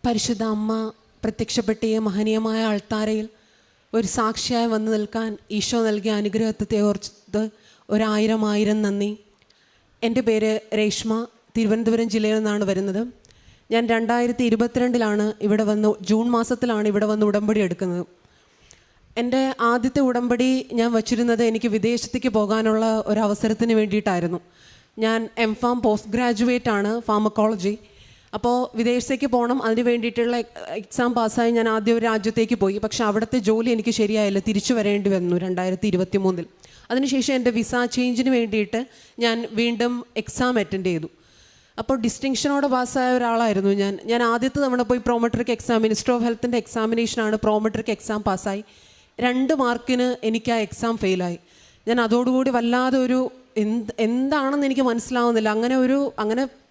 പരിശുദ്ധ അമ്മ പ്രത്യക്ഷപ്പെട്ട ഈ മഹനീയമായ അൾത്താരയിൽ ഒരു സാക്ഷിയായി വന്നു നിൽക്കാൻ ഈശോ നൽകിയ അനുഗ്രഹത്തെ ഓർത്ത് 1000 നന്ദി. എൻ്റെ പേര് രേഷ്മ, തിരുവനന്തപുരം ജില്ലയിൽ നിന്നാണ് വരുന്നത്. ഞാൻ 2022 ഇവിടെ വന്ന് ജൂൺ മാസത്തിലാണ് ഇവിടെ വന്ന് ഉടമ്പടി എടുക്കുന്നത്. എൻ്റെ ആദ്യത്തെ ഉടമ്പടി ഞാൻ വച്ചിരുന്നത് എനിക്ക് വിദേശത്തേക്ക് പോകാനുള്ള ഒരു അവസരത്തിന് വേണ്ടിയിട്ടായിരുന്നു. ഞാൻ MPharm പോസ്റ്റ് ഗ്രാജുവേറ്റ് ആണ്, ഫാർമക്കോളജി. അപ്പോൾ വിദേശത്തേക്ക് പോകണം, അതിന് വേണ്ടിയിട്ടുള്ള എക്സാം പാസ്സായി ഞാൻ ആദ്യം ഒരു രാജ്യത്തേക്ക് പോയി. പക്ഷേ അവിടുത്തെ ജോലി എനിക്ക് ശരിയായില്ല, തിരിച്ചു വരേണ്ടി വന്നു 2023. അതിനുശേഷം എൻ്റെ വിസ ചേഞ്ചിന് വേണ്ടിയിട്ട് ഞാൻ വീണ്ടും എക്സാം അറ്റൻഡ് ചെയ്തു. അപ്പോൾ ഡിസ്റ്റിങ്ഷനോടെ പാസ്സായ ഒരാളായിരുന്നു ഞാൻ ആദ്യത്തെ തവണ പോയി പ്രോമെട്രിക് എക്സാം, മിനിസ്റ്റർ ഓഫ് ഹെൽത്തിൻ്റെ എക്സാമിനേഷനാണ്, പ്രോമെട്രിക് എക്സാം പാസ്സായി. 2 മാർക്കിന് എനിക്ക് ആ എക്സാം ഫെയിലായി. ഞാൻ അതോടുകൂടി വല്ലാതെ ഒരു എന്താണെന്ന് എനിക്ക് മനസ്സിലാവുന്നില്ല.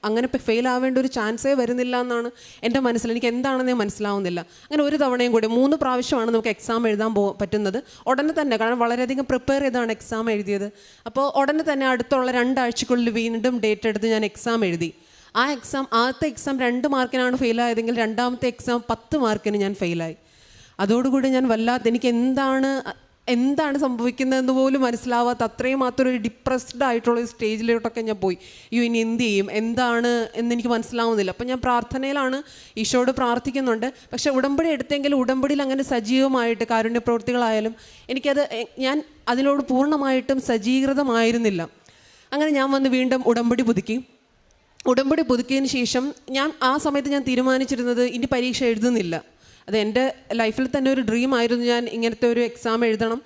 അങ്ങനെ ഫെയിൽ ആവേണ്ട ഒരു ചാൻസേ വരുന്നില്ല എന്നാണ് എൻ്റെ മനസ്സിൽ. എനിക്ക് എന്താണെന്നേ മനസ്സിലാവുന്നില്ല. അങ്ങനെ ഒരു തവണയും കൂടി 3 പ്രാവശ്യമാണ് നമുക്ക് എക്സാം എഴുതാൻ പറ്റുന്നത്. ഉടനെ തന്നെ, കാരണം വളരെയധികം പ്രിപ്പയർ ചെയ്താണ് എക്സാം എഴുതിയത്. അപ്പോൾ ഉടനെ തന്നെ അടുത്തുള്ള 2 ആഴ്ചക്കുള്ളിൽ വീണ്ടും ഡേറ്റ് എടുത്ത് ഞാൻ എക്സാം എഴുതി. ആദ്യത്തെ എക്സാം 2 മാർക്കിനാണ് ഫെയിലായതെങ്കിൽ രണ്ടാമത്തെ എക്സാം 10 മാർക്കിന് ഞാൻ ഫെയിലായി. അതോടുകൂടി ഞാൻ എനിക്ക് എന്താണ് സംഭവിക്കുന്നതെന്ന് പോലും മനസ്സിലാവാത്ത അത്രയും മാത്രം ഒരു ഡിപ്രസ്ഡ് ആയിട്ടുള്ളൊരു സ്റ്റേജിലോട്ടൊക്കെ ഞാൻ പോയി. ഇനി എന്ത് ചെയ്യും, എന്താണ് എന്നെനിക്ക് മനസ്സിലാവുന്നില്ല. അപ്പം ഞാൻ പ്രാർത്ഥനയിലാണ്, ഈശോയോട് പ്രാർത്ഥിക്കുന്നുണ്ട്. പക്ഷേ ഉടമ്പടി എടുത്തെങ്കിൽ ഉടമ്പടിയിൽ അങ്ങനെ സജീവമായിട്ട് കാരുണ്യ പ്രവൃത്തികളായാലും ഞാൻ അതിനോട് പൂർണ്ണമായിട്ടും സജ്ജീകൃതമായിരുന്നില്ല. അങ്ങനെ ഞാൻ വന്ന് വീണ്ടും ഉടമ്പടി പുതുക്കിയതിന് ശേഷം ആ സമയത്ത് ഞാൻ തീരുമാനിച്ചിരുന്നത് ഇനി പരീക്ഷ എഴുതുന്നില്ല. അത് എൻ്റെ ലൈഫിൽ തന്നെ ഒരു ഡ്രീം ആയിരുന്നു, ഞാൻ ഇങ്ങനത്തെ ഒരു എക്സാം എഴുതണം.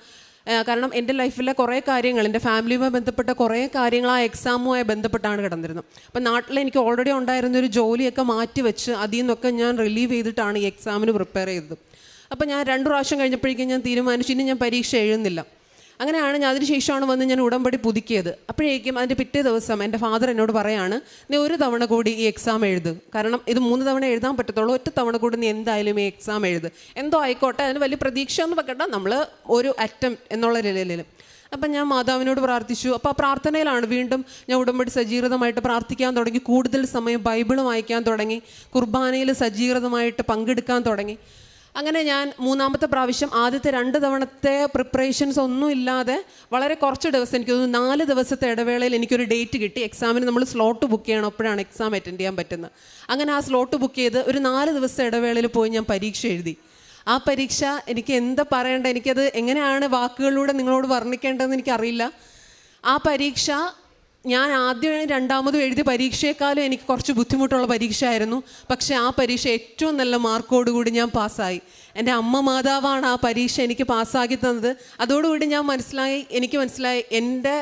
കാരണം എൻ്റെ ലൈഫിലെ കുറേ കാര്യങ്ങൾ, എൻ്റെ ഫാമിലിയുമായി ബന്ധപ്പെട്ട കുറേ കാര്യങ്ങൾ ആ എക്സാമുമായി ബന്ധപ്പെട്ടാണ് കിടന്നിരുന്നത്. അപ്പം നാട്ടിൽ എനിക്ക് ഓൾറെഡി ഉണ്ടായിരുന്ന ഒരു ജോലിയൊക്കെ മാറ്റി വെച്ച് അതിൽ നിന്നൊക്കെ ഞാൻ റിലീവ് ചെയ്തിട്ടാണ് ഈ എക്സാമിന് പ്രിപ്പയർ ചെയ്തത്. അപ്പം ഞാൻ 2 പ്രാവശ്യം കഴിഞ്ഞപ്പോഴേക്കും ഞാൻ തീരുമാനിച്ചു ഇനി ഞാൻ പരീക്ഷ എഴുതുന്നില്ല. അങ്ങനെയാണ് അതിന് ശേഷമാണ് വന്ന് ഞാൻ ഉടമ്പടി പുതുക്കിയത്. അപ്പോഴേക്കും അതിൻ്റെ പിറ്റേ ദിവസം എൻ്റെ ഫാദർ എന്നോട് പറയാണ്, നീ 1 തവണ കൂടി ഈ എക്സാം എഴുത്. കാരണം ഇത് 3 തവണ എഴുതാൻ പറ്റത്തുള്ളൂ, 1 തവണ കൂടി നീ എന്തായാലും ഈ എക്സാം എഴുത്. എന്തോ ആയിക്കോട്ടെ, അതിന് വലിയ പ്രതീക്ഷയൊന്നും വെക്കണ്ട, നമ്മൾ ഒരു അറ്റംപ്റ്റ് എന്നുള്ള നിലയിൽ. അപ്പം ഞാൻ മാതാവിനോട് പ്രാർത്ഥിച്ചു. അപ്പോൾ ആ പ്രാർത്ഥനയിലാണ് വീണ്ടും ഞാൻ ഉടമ്പടി സജീകൃതമായിട്ട് പ്രാർത്ഥിക്കാൻ തുടങ്ങി. കൂടുതൽ സമയം ബൈബിൾ വായിക്കാൻ തുടങ്ങി, കുർബാനയിൽ സജീകൃതമായിട്ട് പങ്കെടുക്കാൻ തുടങ്ങി. അങ്ങനെ ഞാൻ 3ാമത്തെ പ്രാവശ്യം ആദ്യത്തെ 2 തവണത്തെ പ്രിപ്പറേഷൻസ് ഒന്നും ഇല്ലാതെ വളരെ കുറച്ച് ദിവസം, എനിക്ക് തോന്നുന്നു 4 ദിവസത്തെ ഇടവേളയിൽ എനിക്കൊരു ഡേറ്റ് കിട്ടി. എക്സാമിന് നമ്മൾ സ്ലോട്ട് ബുക്ക് ചെയ്യണം, അപ്പോഴാണ് എക്സാം അറ്റൻഡ് ചെയ്യാൻ പറ്റുന്നത്. അങ്ങനെ ആ സ്ലോട്ട് ബുക്ക് ചെയ്ത് ഒരു 4 ദിവസത്തെ ഇടവേളയിൽ പോയി ഞാൻ പരീക്ഷ എഴുതി. ആ പരീക്ഷ എനിക്ക് എന്താ പറയേണ്ടത്, എനിക്കത് എങ്ങനെയാണ് വാക്കുകളിലൂടെ നിങ്ങളോട് വർണ്ണിക്കേണ്ടതെന്ന് എനിക്കറിയില്ല. ആ പരീക്ഷ ഞാൻ ആദ്യം 2ാമതും എഴുതിയ പരീക്ഷയെക്കാളും എനിക്ക് കുറച്ച് ബുദ്ധിമുട്ടുള്ള പരീക്ഷയായിരുന്നു. പക്ഷേ ആ പരീക്ഷ ഏറ്റവും നല്ല മാർക്കോടുകൂടി ഞാൻ പാസ്സായി. എൻ്റെ അമ്മ മാതാവാണ് ആ പരീക്ഷ എനിക്ക് പാസ്സാക്കി തന്നത്. അതോടുകൂടി എനിക്ക് മനസ്സിലായി എൻ്റെ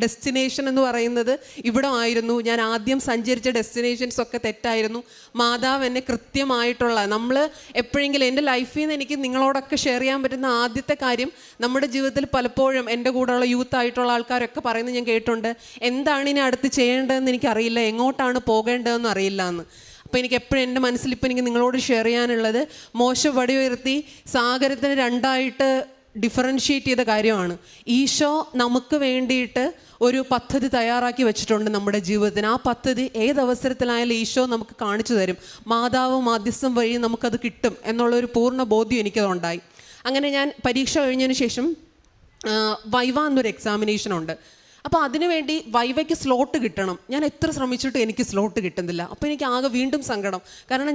ഡെസ്റ്റിനേഷൻ എന്ന് പറയുന്നത് ഇവിടെ ആയിരുന്നു. ഞാൻ ആദ്യം സഞ്ചരിച്ച ഡെസ്റ്റിനേഷൻസ് ഒക്കെ തെറ്റായിരുന്നു. മാതാവ് എന്നെ കൃത്യമായിട്ടുള്ള, നമ്മൾ എപ്പോഴെങ്കിലും എൻ്റെ ലൈഫിൽ നിന്ന് എനിക്ക് നിങ്ങളോടൊക്കെ ഷെയർ ചെയ്യാൻ പറ്റുന്ന ആദ്യത്തെ കാര്യം, നമ്മുടെ ജീവിതത്തിൽ പലപ്പോഴും എൻ്റെ കൂടെയുള്ള യൂത്ത് ആയിട്ടുള്ള ആൾക്കാരൊക്കെ പറയുന്നത് ഞാൻ കേട്ടിട്ടുണ്ട്, എന്താണ് ഇനി അടുത്ത് ചെയ്യേണ്ടതെന്ന് എനിക്കറിയില്ല, എങ്ങോട്ടാണ് പോകേണ്ടതെന്ന് അറിയില്ല എന്ന്. അപ്പോൾ എനിക്ക് എപ്പോഴും എൻ്റെ മനസ്സിലിപ്പോൾ എനിക്ക് നിങ്ങളോട് ഷെയർ ചെയ്യാനുള്ളത്, മോശ വടി ഉയർത്തി സാഗരത്തിന് 2ആയിട്ട് ഡിഫറൻഷ്യേറ്റ് ചെയ്ത കാര്യമാണ്. ഈശോ നമുക്ക് വേണ്ടിയിട്ട് ഒരു പദ്ധതി തയ്യാറാക്കി വെച്ചിട്ടുണ്ട് നമ്മുടെ ജീവിതത്തിന്. ആ പദ്ധതി ഏതവസരത്തിലായാലും ഈശോ നമുക്ക് കാണിച്ചു തരും. മാതാവ് മാധ്യസ്ഥം വഴി നമുക്കത് കിട്ടും എന്നുള്ളൊരു പൂർണ്ണ ബോധ്യം എനിക്കതുണ്ടായി. അങ്ങനെ ഞാൻ പരീക്ഷ കഴിഞ്ഞതിന് ശേഷം വൈവ എന്നൊരു എക്സാമിനേഷനുണ്ട്. അപ്പോൾ അതിനുവേണ്ടി വൈവയ്ക്ക് സ്ലോട്ട് കിട്ടണം. ഞാൻ എത്ര ശ്രമിച്ചിട്ടും എനിക്ക് സ്ലോട്ട് കിട്ടുന്നില്ല. അപ്പോൾ എനിക്ക് ആകെ വീണ്ടും സങ്കടം. കാരണം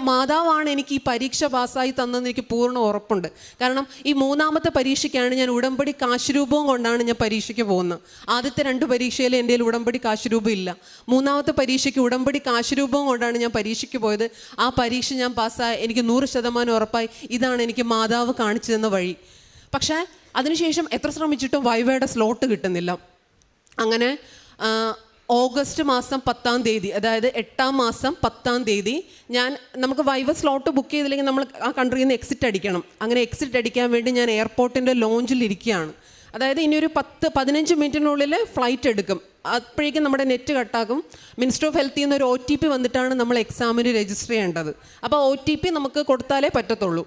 മാതാവാണ് എനിക്ക് ഈ പരീക്ഷ പാസ്സായി തന്നതെന്ന് എനിക്ക് പൂർണ്ണ ഉറപ്പുണ്ട്. കാരണം ഈ 3ാമത്തെ പരീക്ഷയ്ക്കാണ് ഞാൻ ഉടമ്പടി കാശുരൂപവും കൊണ്ടാണ് ഞാൻ പരീക്ഷയ്ക്ക് പോകുന്നത്. ആദ്യത്തെ 2 പരീക്ഷയിൽ എൻ്റെ കയ്യിൽ ഉടമ്പടി കാശുരൂപം ഇല്ല. 3ാമത്തെ പരീക്ഷയ്ക്ക് ഉടമ്പടി കാശുരൂപവും കൊണ്ടാണ് ഞാൻ പരീക്ഷയ്ക്ക് പോയത്. ആ പരീക്ഷ ഞാൻ പാസ്സായി, എനിക്ക് 100% ഉറപ്പായി ഇതാണ് എനിക്ക് മാതാവ് കാണിച്ചു തന്ന വഴി. പക്ഷേ അതിനുശേഷം എത്ര ശ്രമിച്ചിട്ടും വൈവയുടെ സ്ലോട്ട് കിട്ടുന്നില്ല. അങ്ങനെ ഓഗസ്റ്റ് മാസം 10-ാം തീയതി, അതായത് 8ാം മാസം 10-ാം തീയതി നമുക്ക് വൈവ സ്ലോട്ട് ബുക്ക് ചെയ്തില്ലെങ്കിൽ നമ്മൾ ആ കൺട്രിയിൽ നിന്ന് എക്സിറ്റ് അടിക്കണം. അങ്ങനെ എക്സിറ്റ് അടിക്കാൻ വേണ്ടി ഞാൻ എയർപോർട്ടിൻ്റെ ലോഞ്ചിലിരിക്കുകയാണ്. അതായത് ഇനി ഒരു 10-15 മിനിറ്റിനുള്ളിൽ ഫ്ലൈറ്റ് എടുക്കും. അപ്പോഴേക്കും നമ്മുടെ നെറ്റ് കട്ടാക്കും. മിനിസ്റ്റർ ഓഫ് ഹെൽത്തിൽ നിന്ന് ഒരു OTP വന്നിട്ടാണ് നമ്മൾ എക്സാമിന് രജിസ്റ്റർ ചെയ്യേണ്ടത്. അപ്പോൾ OTP നമുക്ക് കൊടുത്താലേ പറ്റത്തുള്ളൂ.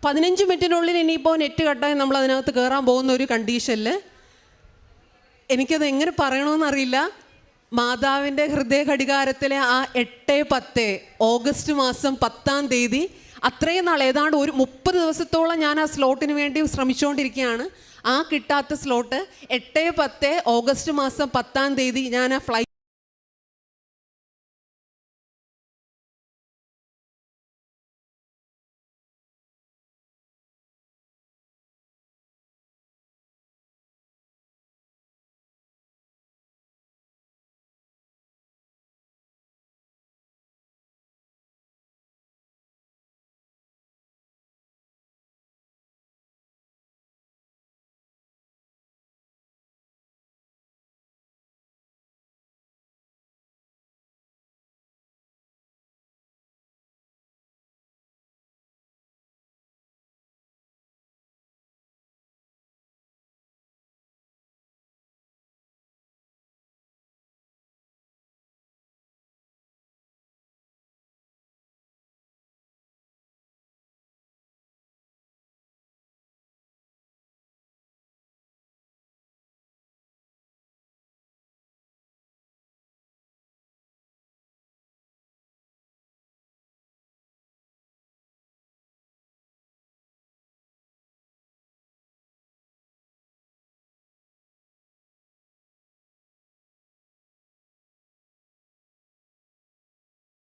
15 മിനിറ്റിനുള്ളിൽ ഇനിയിപ്പോൾ നെറ്റ് കട്ടായി നമ്മൾ അതിനകത്ത് കയറാൻ പോകുന്ന ഒരു കണ്ടീഷനിൽ എനിക്കത് എങ്ങനെ പറയണമെന്നറിയില്ല. മാതാവിൻ്റെ ഹൃദയ ഘടികാരത്തിലെ ആ 8-10 ഓഗസ്റ്റ് മാസം 10-ാം തീയതി, അത്രയും നാൾ ഏതാണ്ട് ഒരു 30 ദിവസത്തോളം ഞാൻ ആ സ്ലോട്ടിന് വേണ്ടി ശ്രമിച്ചുകൊണ്ടിരിക്കുകയാണ്. ആ കിട്ടാത്ത സ്ലോട്ട് 8-10 ഓഗസ്റ്റ് മാസം 10-ാം തീയതി ഞാൻ ആ ഫ്ലൈറ്റ്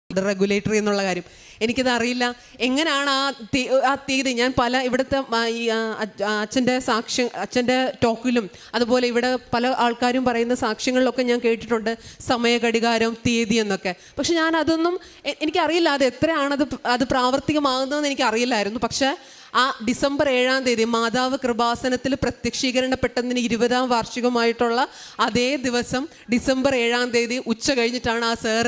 റെഗുലേറ്ററി എന്നുള്ള കാര്യം എനിക്കത് അറിയില്ല. എങ്ങനെയാണ് ആ തീയതി ഞാൻ പല ഇവിടുത്തെ അച്ഛൻ്റെ ടോക്കിലും അതുപോലെ ഇവിടെ പല ആൾക്കാരും പറയുന്ന സാക്ഷ്യങ്ങളിലൊക്കെ ഞാൻ കേട്ടിട്ടുണ്ട് സമയ ഘടികാരം, തീയതി എന്നൊക്കെ. പക്ഷെ ഞാൻ അതൊന്നും എനിക്കറിയില്ല അത് എത്രയാണത് അത് പ്രാവർത്തികമാകുന്നതെന്ന് എനിക്കറിയില്ലായിരുന്നു. പക്ഷേ ആ ഡിസംബർ 7-ാം തീയതി മാതാവ് കൃപാസനത്തിൽ പ്രത്യക്ഷീകരണപ്പെട്ടതിന് 20-ാം വാർഷികമായിട്ടുള്ള അതേ ദിവസം ഡിസംബർ 7-ാം തീയതി ഉച്ച കഴിഞ്ഞിട്ടാണ് ആ സാർ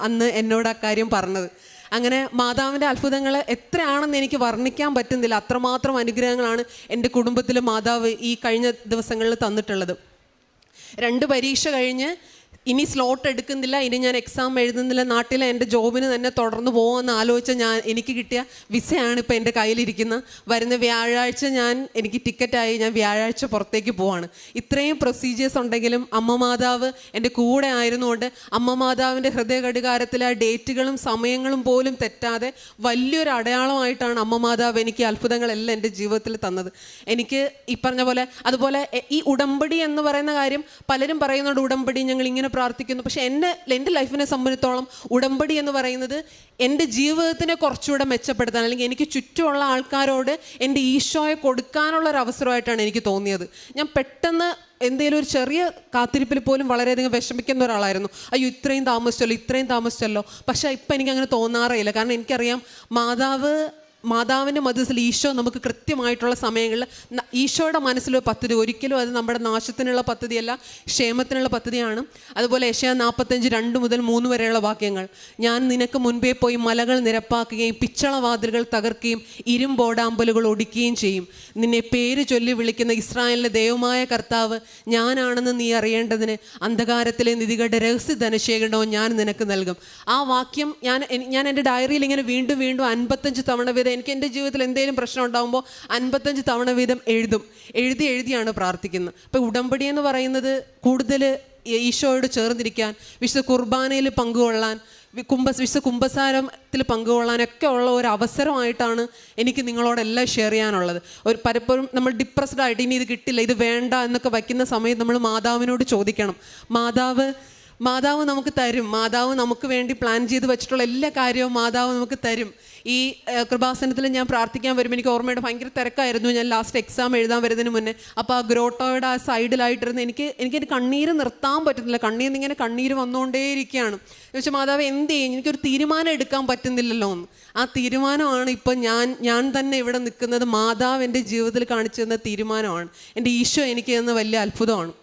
അന്ന് എന്നോട് ആ കാര്യം പറഞ്ഞത്. അങ്ങനെ മാതാവിൻ്റെ അത്ഭുതങ്ങൾ എത്രയാണെന്ന് എനിക്ക് വർണ്ണിക്കാൻ പറ്റുന്നില്ല. അത്രമാത്രം അനുഗ്രഹങ്ങളാണ് എൻ്റെ കുടുംബത്തിൽ മാതാവ് ഈ കഴിഞ്ഞ ദിവസങ്ങളിൽ തന്നിട്ടുള്ളത്. 2 പരീക്ഷ കഴിഞ്ഞ് ഇനി സ്ലോട്ട് എടുക്കുന്നില്ല, ഇനി ഞാൻ എക്സാം എഴുതുന്നില്ല, നാട്ടിലെ എൻ്റെ ജോബിന് തന്നെ തുടർന്ന് പോകുമെന്ന് ആലോചിച്ച എനിക്ക് കിട്ടിയ വിസയാണ് ഇപ്പോൾ എൻ്റെ കയ്യിലിരിക്കുന്നത്. വരുന്ന വ്യാഴാഴ്ച എനിക്ക് ടിക്കറ്റായി ഞാൻ വ്യാഴാഴ്ച പുറത്തേക്ക് പോവാണ്. ഇത്രയും പ്രൊസീജിയേഴ്സ് ഉണ്ടെങ്കിലും അമ്മ മാതാവ് എൻ്റെ കൂടെ ആയിരുന്നുകൊണ്ട് അമ്മ മാതാവിൻ്റെ ഹൃദയ ഘടികാരത്തിലെ ഡേറ്റുകളും സമയങ്ങളും പോലും തെറ്റാതെ വലിയൊരു അടയാളമായിട്ടാണ് അമ്മ മാതാവ് എനിക്ക് അത്ഭുതങ്ങളെല്ലാം എൻ്റെ ജീവിതത്തിൽ തന്നത്. എനിക്ക് ഈ പറഞ്ഞ പോലെ അതുപോലെ ഈ ഉടമ്പടി എന്ന് പറയുന്ന കാര്യം പലരും പറയുന്നുണ്ട്, ഉടമ്പടി ഞങ്ങൾ ഇങ്ങനെ പ്രാർത്ഥിക്കുന്നു. പക്ഷെ എൻ്റെ ലൈഫിനെ സംബന്ധിച്ചോളം ഉടമ്പടി എന്ന് പറയുന്നത് എൻ്റെ ജീവിതത്തിനെ കുറച്ചുകൂടെ മെച്ചപ്പെടുത്താൻ, അല്ലെങ്കിൽ എനിക്ക് ചുറ്റുമുള്ള ആൾക്കാരോട് എൻ്റെ ഈശോയെ കൊടുക്കാനുള്ള ഒരു അവസരമായിട്ടാണ് എനിക്ക് തോന്നിയത്. ഞാൻ പെട്ടെന്ന് എന്തെങ്കിലും ഒരു ചെറിയ കാത്തിരിപ്പിൽ പോലും വളരെയധികം വിഷമിക്കുന്ന ഒരാളായിരുന്നു. അയ്യോ ഇത്രയും താമസിച്ചല്ലോ. പക്ഷേ ഇപ്പം എനിക്കങ്ങനെ തോന്നാറേയില്ല. കാരണം എനിക്കറിയാം മാതാവിൻ്റെ മധ്യത്തിൽ ഈശോ നമുക്ക് കൃത്യമായിട്ടുള്ള സമയങ്ങളിൽ ഈശോയുടെ മനസ്സിലൊരു പദ്ധതി, ഒരിക്കലും അത് നമ്മുടെ നാശത്തിനുള്ള പദ്ധതിയല്ല, ക്ഷേമത്തിനുള്ള പദ്ധതിയാണ്. അതുപോലെ യെശയ്യാ 45:2-3 വരെയുള്ള വാക്യങ്ങൾ, ഞാൻ നിനക്ക് മുൻപേ പോയി മലകൾ നിരപ്പാക്കുകയും പിച്ചളവാതിലുകൾ തകർക്കുകയും ഇരുമ്പോടാമ്പലുകൾ ഒടിക്കുകയും ചെയ്യും. നിന്നെ പേര് ചൊല്ലി വിളിക്കുന്ന ഇസ്രായേലിൻ്റെ ദൈവമായ കർത്താവ് ഞാനാണെന്ന് നീ അറിയേണ്ടതിന് അന്ധകാരത്തിലെ നിധികളുടെ രഹസ്യ ധനശേഖരണവും ഞാൻ നിനക്ക് നൽകും. ആ വാക്യം ഞാൻ എൻ്റെ ഡയറിയിൽ ഇങ്ങനെ വീണ്ടും 55 തവണ വീതം, എനിക്ക് എൻ്റെ ജീവിതത്തിൽ എന്തെങ്കിലും പ്രശ്നം ഉണ്ടാകുമ്പോൾ 55 തവണ വീതം എഴുതിയാണ് പ്രാർത്ഥിക്കുന്നത്. അപ്പോൾ ഉടമ്പടി എന്ന് പറയുന്നത് കൂടുതൽ ഈശോയോട് ചേർന്നിരിക്കാൻ, വിശുദ്ധ കുർബാനയിൽ പങ്കുകൊള്ളാൻ, വിശുദ്ധ കുമ്പസാരത്തിൽ പങ്കുകൊള്ളാനൊക്കെ ഉള്ള ഒരു അവസരമായിട്ടാണ് എനിക്ക് നിങ്ങളോടെല്ലാം ഷെയർ ചെയ്യാനുള്ളത്. പലപ്പോഴും നമ്മൾ ഡിപ്രസ്ഡ് ആയിട്ട് ഇനി ഇത് കിട്ടില്ല, ഇത് വേണ്ട എന്നൊക്കെ വയ്ക്കുന്ന സമയത്ത് നമ്മൾ മാതാവിനോട് ചോദിക്കണം. മാതാവ് നമുക്ക് തരും. മാതാവ് നമുക്ക് വേണ്ടി പ്ലാൻ ചെയ്ത് വെച്ചിട്ടുള്ള എല്ലാ കാര്യവും മാതാവ് നമുക്ക് തരും. ഈ കൃപാസനത്തിൽ ഞാൻ പ്രാർത്ഥിക്കാൻ വരുമ്പോൾ എനിക്ക് ഓർമ്മയുടെ ഭയങ്കര തിരക്കായിരുന്നു. ഞാൻ ലാസ്റ്റ് എക്സാം എഴുതാൻ വരുന്നതിന് മുന്നേ. അപ്പോൾ ആ ഗ്രോട്ടോയുടെ ആ സൈഡിലായിട്ടിരുന്ന് എനിക്ക് കണ്ണീര് നിർത്താൻ പറ്റുന്നില്ല. ഇങ്ങനെ കണ്ണീര് വന്നുകൊണ്ടേയിരിക്കുകയാണ്. ചോദിച്ചാൽ മാതാവ് എന്ത് ചെയ്യും, എനിക്കൊരു തീരുമാനം എടുക്കാൻ പറ്റുന്നില്ലല്ലോ എന്ന്. ആ തീരുമാനമാണ് ഇപ്പം ഞാൻ തന്നെ ഇവിടെ നിൽക്കുന്നത്. മാതാവ് എൻ്റെ ജീവിതത്തിൽ കാണിച്ചു തന്ന തീരുമാനമാണ്. എൻ്റെ ഈശോ എനിക്ക് തന്ന വലിയ അത്ഭുതമാണ്.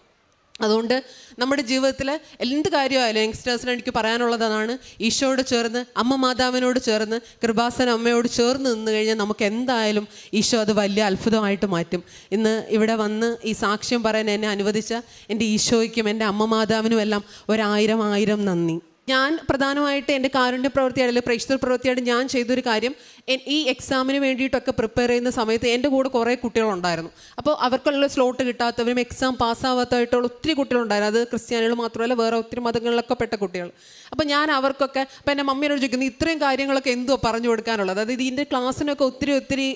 അതുകൊണ്ട് നമ്മുടെ ജീവിതത്തിൽ എന്ത് കാര്യമായാലും യങ്സ്റ്റേഴ്സിന് എനിക്ക് പറയാനുള്ളതാണ്, ഈശോയോട് ചേർന്ന്, അമ്മ മാതാവിനോട് ചേർന്ന്, കൃപാസന അമ്മയോട് ചേർന്ന് നിന്ന് കഴിഞ്ഞാൽ നമുക്ക് എന്തായാലും ഈശോ അത് വലിയ അത്ഭുതമായിട്ട് മാറ്റും. ഇന്ന് ഇവിടെ വന്ന് ഈ സാക്ഷ്യം പറയാൻ എന്നെ അനുവദിച്ച എൻ്റെ ഈശോയ്ക്കും എൻ്റെ അമ്മ മാതാവിനും എല്ലാം 1000 നന്ദി. ഞാൻ പ്രധാനമായിട്ട് എൻ്റെ കാരുണ്യ പ്രവൃത്തിയായിട്ട് പ്രേക്ഷിത പ്രവൃത്തിയായിട്ട് ഞാൻ ചെയ്തൊരു കാര്യം, ഈ എക്സാമിന് വേണ്ടിയിട്ടൊക്കെ പ്രിപ്പയർ ചെയ്യുന്ന സമയത്ത് എൻ്റെ കൂടെ കുറേ കുട്ടികളുണ്ടായിരുന്നു. അപ്പോൾ അവർക്കുള്ള സ്ലോട്ട് കിട്ടാത്തവരും എക്സാം പാസ്സാവാത്തതായിട്ടുള്ള ഒത്തിരി കുട്ടികളുണ്ടായിരുന്നു. അത് ക്രിസ്ത്യാനികൾ മാത്രമല്ല, വേറെ ഒത്തിരി മതങ്ങളിലൊക്കെ പെട്ട കുട്ടികൾ. അപ്പോൾ ഞാൻ അവർക്കൊക്കെ, അപ്പോൾ എൻ്റെ മമ്മിയോട് ചോദിക്കുന്നു, ഇത്രയും കാര്യങ്ങളൊക്കെ എന്തോ പറഞ്ഞു കൊടുക്കാനുള്ളത്? അതായത് ഇതിൻ്റെ ക്ലാസ്സിനൊക്കെ ഒത്തിരി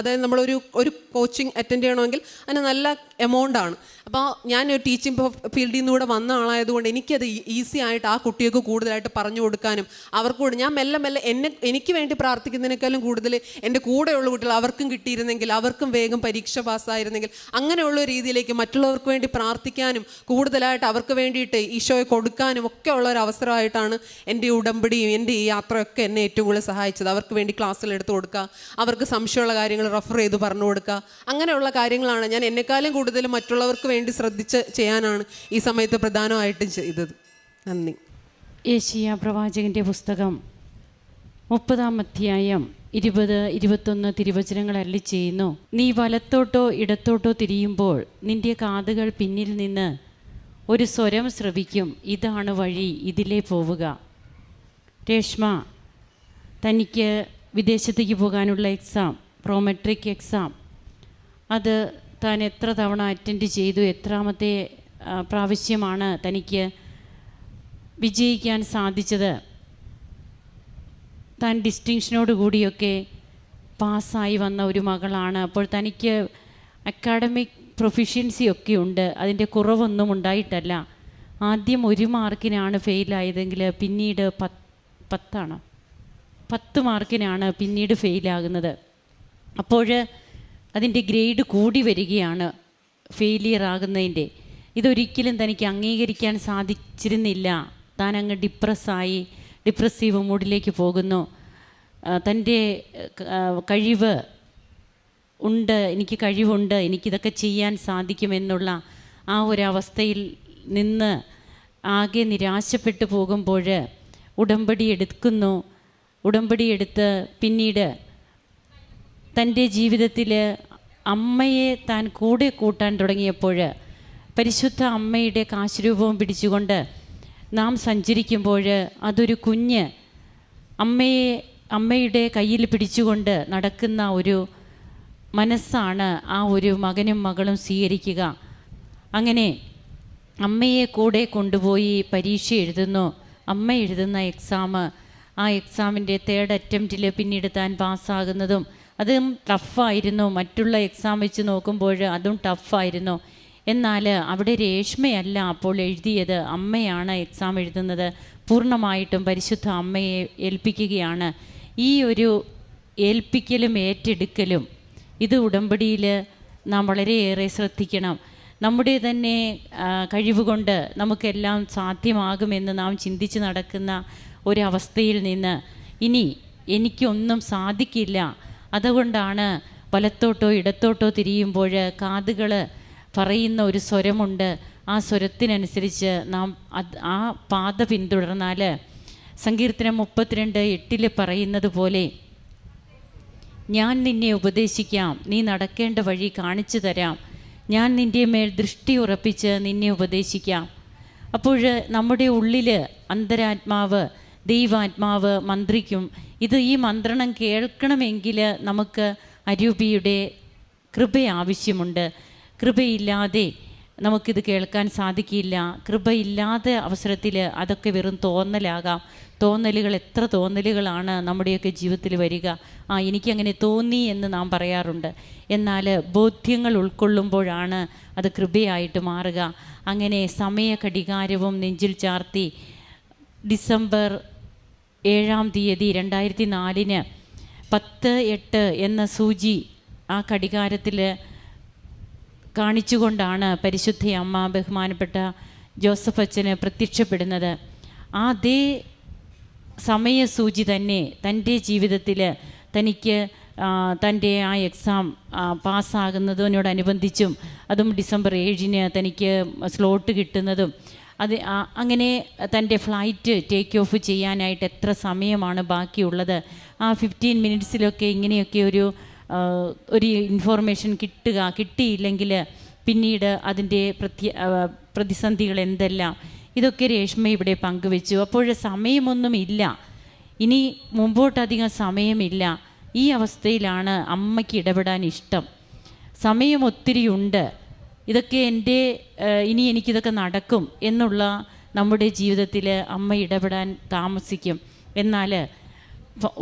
അതായത് നമ്മളൊരു കോച്ചിങ് അറ്റൻഡ് ചെയ്യണമെങ്കിൽ അതിന് നല്ല എമൗണ്ടാണ്. അപ്പോൾ ഞാൻ ഒരു ടീച്ചിങ് ഫീൽഡിൽ നിന്നൂടെ വന്ന ആളായതുകൊണ്ട് എനിക്കത് ഈസി ആയിട്ട് ആ കുട്ടികൾക്ക് കൂടുതലായിട്ട് പറഞ്ഞു കൊടുക്കാനും അവർക്കൂടെ ഞാൻ മെല്ലെ എനിക്ക് വേണ്ടി പ്രാർത്ഥിക്കുന്നതിനേക്കാളും കൂടുതൽ എൻ്റെ കൂടെയുള്ള കുട്ടികൾ അവർക്കും കിട്ടിയിരുന്നെങ്കിൽ, അവർക്കും വേഗം പരീക്ഷ പാസ്സായിരുന്നെങ്കിൽ, അങ്ങനെയുള്ള രീതിയിലേക്ക് മറ്റുള്ളവർക്ക് വേണ്ടി പ്രാർത്ഥിക്കാനും കൂടുതലായിട്ട് അവർക്ക് വേണ്ടിയിട്ട് ഈശോയെ കൊടുക്കാനും ഒക്കെ ഉള്ള ഒരു അവസരമായിട്ടാണ് എൻ്റെ ഉടമ്പടിയും എൻ്റെ ഈ യാത്രയൊക്കെ എന്നെ ഏറ്റവും കൂടുതൽ സഹായിച്ചത്. അവർക്ക് വേണ്ടി ക്ലാസ്സിൽ എടുത്ത് കൊടുക്കുക, അവർക്ക് സംശയമുള്ള കാര്യങ്ങൾ റെഫർ ചെയ്ത് പറഞ്ഞു കൊടുക്കുക, അങ്ങനെയുള്ള കാര്യങ്ങളാണ് ഞാൻ എന്നെക്കാളും കൂടുതൽ മറ്റുള്ളവർക്ക് വേണ്ടി ശ്രദ്ധിച്ച് ചെയ്യാനാണ് ഈ സമയത്ത് പ്രധാനമായിട്ടും ചെയ്തത്. നന്ദി. യെശയ്യാ പ്രവാചകൻ്റെ പുസ്തകം 30-ാം അധ്യായം 20-21 തിരുവചനങ്ങൾ അരുളി ചെയ്യുന്നു. നീ വലത്തോട്ടോ ഇടത്തോട്ടോ തിരിയുമ്പോൾ നിന്റെ കാതുകൾ പിന്നിൽ നിന്ന് ഒരു സ്വരം ശ്രവിക്കും, ഇതാണ് വഴി, ഇതിലേ പോവുക. രേഷ്മ തനിക്ക് വിദേശത്തേക്ക് പോകാനുള്ള എക്സാം, പ്രോമെട്രിക് എക്സാം, അത് താൻ എത്ര തവണ അറ്റൻഡ് ചെയ്തു, എത്രാമത്തെ പ്രാവശ്യമാണ് തനിക്ക് വിജയിക്കാൻ സാധിച്ചത്. താൻ ഡിസ്റ്റിങ്ഷനോട് കൂടിയൊക്കെ പാസ്സായി വന്ന ഒരു മകളാണ്. അപ്പോൾ തനിക്ക് അക്കാഡമിക് പ്രൊഫിഷ്യൻസി ഒക്കെ ഉണ്ട്, അതിൻ്റെ കുറവൊന്നും ഉണ്ടായിട്ടല്ല. ആദ്യം 1 മാർക്കിനാണ് ഫെയിലായതെങ്കിൽ പിന്നീട് 10 മാർക്കിനാണ് പിന്നീട് ഫെയിലാകുന്നത്. അപ്പോൾ അതിൻ്റെ ഗ്രേഡ് കൂടി വരികയാണ് ഫെയിലിയർ ആകുന്നതിൻ്റെ. ഇതൊരിക്കലും തനിക്ക് അംഗീകരിക്കാൻ സാധിച്ചിരുന്നില്ല. താൻ അങ്ങ് ഡിപ്രസീവ് മൂഡിലേക്ക് പോകുന്നു. തൻ്റെ കഴിവ് ഉണ്ട്, എനിക്ക് കഴിവുണ്ട്, എനിക്കിതൊക്കെ ചെയ്യാൻ സാധിക്കുമെന്നുള്ള ആ ഒരവസ്ഥയിൽ നിന്ന് ആകെ നിരാശപ്പെട്ടു പോകുമ്പോൾ ഉടമ്പടി എടുത്ത് പിന്നീട് തൻ്റെ ജീവിതത്തിൽ അമ്മയെ താൻ കൂടെ കൂട്ടാൻ തുടങ്ങിയപ്പോൾ, പരിശുദ്ധ അമ്മയുടെ കാശുരൂപവും പിടിച്ചുകൊണ്ട് നാം സഞ്ചരിക്കുമ്പോൾ അതൊരു കുഞ്ഞ് അമ്മയുടെ കയ്യിൽ പിടിച്ചുകൊണ്ട് നടക്കുന്ന ഒരു മനസ്സാണ് ആ ഒരു മകനും മകളും സ്വീകരിക്കുക. അങ്ങനെ അമ്മയെ കൂടെ കൊണ്ടുപോയി പരീക്ഷ എഴുതുന്നു. അമ്മ എഴുതുന്ന എക്സാം, ആ എക്സാമിൻ്റെ 3rd അറ്റംപ്റ്റിൽ പിന്നീട് താൻ പാസ്സാകുന്നതും അതും ടഫായിരുന്നു. മറ്റുള്ള എക്സാം വെച്ച് നോക്കുമ്പോൾ അതും ടഫായിരുന്നു. എന്നാൽ അവിടെ രേഷ്മയല്ല അപ്പോൾ എഴുതിയത്, അമ്മയാണ് എക്സാം എഴുതുന്നത്. പൂർണ്ണമായിട്ടും പരിശുദ്ധ അമ്മയെ ഏൽപ്പിക്കുകയാണ്. ഈ ഒരു ഏൽപ്പിക്കലും ഏറ്റെടുക്കലും ഇത് ഉടമ്പടിയിൽ നാം വളരെയേറെ ശ്രദ്ധിക്കണം. നമ്മുടെ തന്നെ കഴിവുകൊണ്ട് നമുക്കെല്ലാം സാധ്യമാകുമെന്ന് നാം ചിന്തിച്ച് നടക്കുന്ന ഒരവസ്ഥയിൽ നിന്ന് ഇനി എനിക്കൊന്നും സാധിക്കില്ല, അതുകൊണ്ടാണ് വലത്തോട്ടോ ഇടത്തോട്ടോ തിരിയുമ്പോൾ കാതുകൾ പറയുന്ന ഒരു സ്വരമുണ്ട്, ആ സ്വരത്തിനനുസരിച്ച് നാം ആ പാത പിന്തുടർന്നാൽ സങ്കീർത്തനം 32:8 പറയുന്നത് പോലെ, ഞാൻ നിന്നെ ഉപദേശിക്കാം, നീ നടക്കേണ്ട വഴി കാണിച്ചു തരാം, ഞാൻ നിൻ്റെ മേൽ ദൃഷ്ടി ഉറപ്പിച്ച് നിന്നെ ഉപദേശിക്കാം. അപ്പോൾ നമ്മുടെ ഉള്ളിൽ അന്തരാത്മാവ്, ദൈവാത്മാവ് മന്ത്രിക്കും. ഈ മന്ത്രണം കേൾക്കണമെങ്കിൽ നമുക്ക് അരൂപിയുടെ കൃപ ആവശ്യമുണ്ട്. കൃപയില്ലാതെ നമുക്കിത് കേൾക്കാൻ സാധിക്കില്ല. കൃപയില്ലാത്ത അവസരത്തിൽ അതൊക്കെ വെറും തോന്നലാകാം. തോന്നലുകൾ, എത്ര തോന്നലുകളാണ് നമ്മുടെയൊക്കെ ജീവിതത്തിൽ വരിക. എനിക്കങ്ങനെ തോന്നി എന്ന് നാം പറയാറുണ്ട്. എന്നാൽ ബോധ്യങ്ങൾ ഉൾക്കൊള്ളുമ്പോഴാണ് അത് കൃപയായിട്ട് മാറുക. അങ്ങനെ സമയ ഘടികാരവും നെഞ്ചിൽ ചാർത്തി ഡിസംബർ 7-ാം തീയതി 2004 10:08 എന്ന സൂചി ആ ഘടികാരത്തിൽ കാണിച്ചുകൊണ്ടാണ് പരിശുദ്ധ അമ്മ ബഹുമാനപ്പെട്ട ജോസഫ് അച്ഛന് പ്രത്യക്ഷപ്പെടുന്നത്. അതേ സമയസൂചി തന്നെ തൻ്റെ ജീവിതത്തിൽ തനിക്ക് തൻ്റെ ആ എക്സാം പാസ്സാകുന്നതിനോടനുബന്ധിച്ചും അതും ഡിസംബർ 7-ന് തനിക്ക് സ്ലോട്ട് കിട്ടുന്നതും അങ്ങനെ തൻ്റെ ഫ്ലൈറ്റ് ടേക്ക് ഓഫ് ചെയ്യാനായിട്ട് എത്ര സമയമാണ് ബാക്കിയുള്ളത്, ആ 15 മിനിറ്റ്സിലൊക്കെ ഇങ്ങനെയൊക്കെ ഒരു ഇൻഫോർമേഷൻ കിട്ടിയില്ലെങ്കിൽ പിന്നീട് അതിൻ്റെ പ്രതിസന്ധികൾ എന്തെല്ലാം, ഇതൊക്കെ രേഷ്മ ഇവിടെ പങ്കുവെച്ചു. അപ്പോൾ സമയമൊന്നുമില്ല, ഇനി മുമ്പോട്ടധികം സമയമില്ല. ഈ അവസ്ഥയിലാണ് അമ്മയ്ക്ക് ഇടപെടാൻ ഇഷ്ടം. സമയം ഒത്തിരിയുണ്ട്, ഇതൊക്കെ ഇനി എനിക്കിതൊക്കെ നടക്കും എന്നുള്ള നമ്മുടെ ജീവിതത്തിൽ അമ്മ ഇടപെടാൻ താമസിക്കും. എന്നാൽ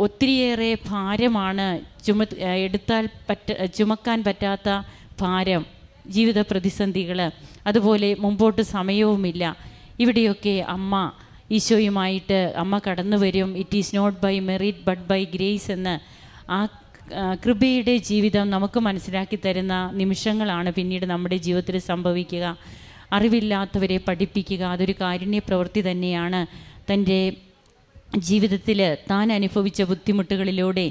ഒത്തിരിയേറെ ഭാരമാണ് ചുമക്കാൻ പറ്റാത്ത ഭാരം, ജീവിത പ്രതിസന്ധികൾ, അതുപോലെ മുമ്പോട്ട് സമയവുമില്ല. ഇവിടെയൊക്കെ അമ്മ ഈശോയുമായിട്ട് അമ്മ കടന്നു വരും. It is not by merit but by grace എന്ന് ആ കൃപയുടെ ജീവിതം നമുക്ക് മനസ്സിലാക്കി തരുന്ന നിമിഷങ്ങളാണ് പിന്നീട് നമ്മുടെ ജീവിതത്തിൽ സംഭവിക്കുക. അറിവില്ലാത്തവരെ പഠിപ്പിക്കുക, അതൊരു കാരുണ്യ പ്രവൃത്തി തന്നെയാണ്. തൻ്റെ ജീവിതത്തിൽ താൻ അനുഭവിച്ച ബുദ്ധിമുട്ടുകളിലൂടെ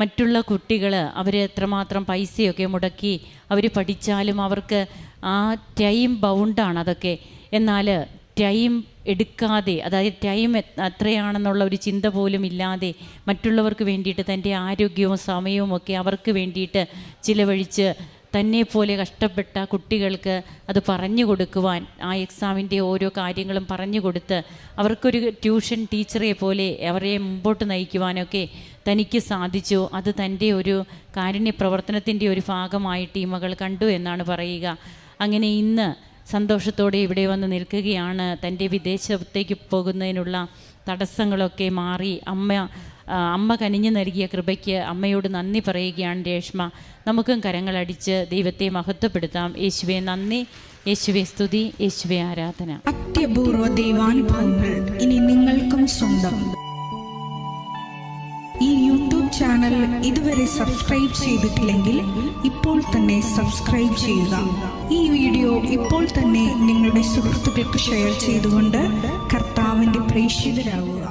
മറ്റുള്ള കുട്ടികൾ അവർ എത്രമാത്രം പൈസയൊക്കെ മുടക്കി അവർ പഠിച്ചാലും അവർക്ക് ആ ടൈം ബൗണ്ടാണ് അതൊക്കെ. എന്നാൽ ടൈം എടുക്കാതെ, അതായത് ടൈം എത്രയാണെന്നുള്ള ഒരു ചിന്ത പോലും ഇല്ലാതെ മറ്റുള്ളവർക്ക് വേണ്ടിയിട്ട് തൻ്റെ ആരോഗ്യവും സമയവും ഒക്കെ അവർക്ക് വേണ്ടിയിട്ട് ചിലവഴിച്ച് തന്നെ പോലെ കഷ്ടപ്പെട്ട കുട്ടികൾക്ക് അത് പറഞ്ഞു കൊടുക്കുവാൻ, ആ എക്സാമിൻ്റെ ഓരോ കാര്യങ്ങളും പറഞ്ഞു കൊടുത്ത് അവർക്കൊരു ട്യൂഷൻ ടീച്ചറെ പോലെ അവരെ മുമ്പോട്ട് നയിക്കുവാനൊക്കെ തനിക്ക് സാധിച്ചു. അത് തൻ്റെ ഒരു കാരുണ്യ പ്രവർത്തനത്തിൻ്റെ ഒരു ഭാഗമായിട്ട് ഈ മകൾ കണ്ടു എന്നാണ് പറയുക. അങ്ങനെ ഇന്ന് സന്തോഷത്തോടെ ഇവിടെ വന്ന് നിൽക്കുകയാണ്. തൻ്റെ വിദേശത്തേക്ക് പോകുന്നതിനുള്ള തടസ്സങ്ങളൊക്കെ മാറി അമ്മ കനിഞ്ഞു നൽകിയ കൃപയ്ക്ക് അമ്മയോട് നന്ദി പറയുകയാണ് രേഷ്മ. നമുക്കും കരങ്ങളടിച്ച് ദൈവത്തെ മഹത്വപ്പെടുത്താം. യേശുവേ നന്ദി, യേശുവേ സ്തുതി, യേശുവേ ആരാധന. അത്യപൂർവ ദൈവാനുഭവങ്ങൾ ഇനി നിങ്ങൾക്കും സ്വന്തം. ഈ യൂട്യൂബ് ചാനൽ ഇതുവരെ സബ്സ്ക്രൈബ് ചെയ്തിട്ടില്ലെങ്കിൽ ഇപ്പോൾ തന്നെ സബ്സ്ക്രൈബ് ചെയ്യുക. ഈ വീഡിയോ ഇപ്പോൾ തന്നെ നിങ്ങളുടെ സുഹൃത്തുക്കൾക്ക് ഷെയർ ചെയ്തുകൊണ്ട് കർത്താവിൻ്റെ പ്രേക്ഷിതരാകുക.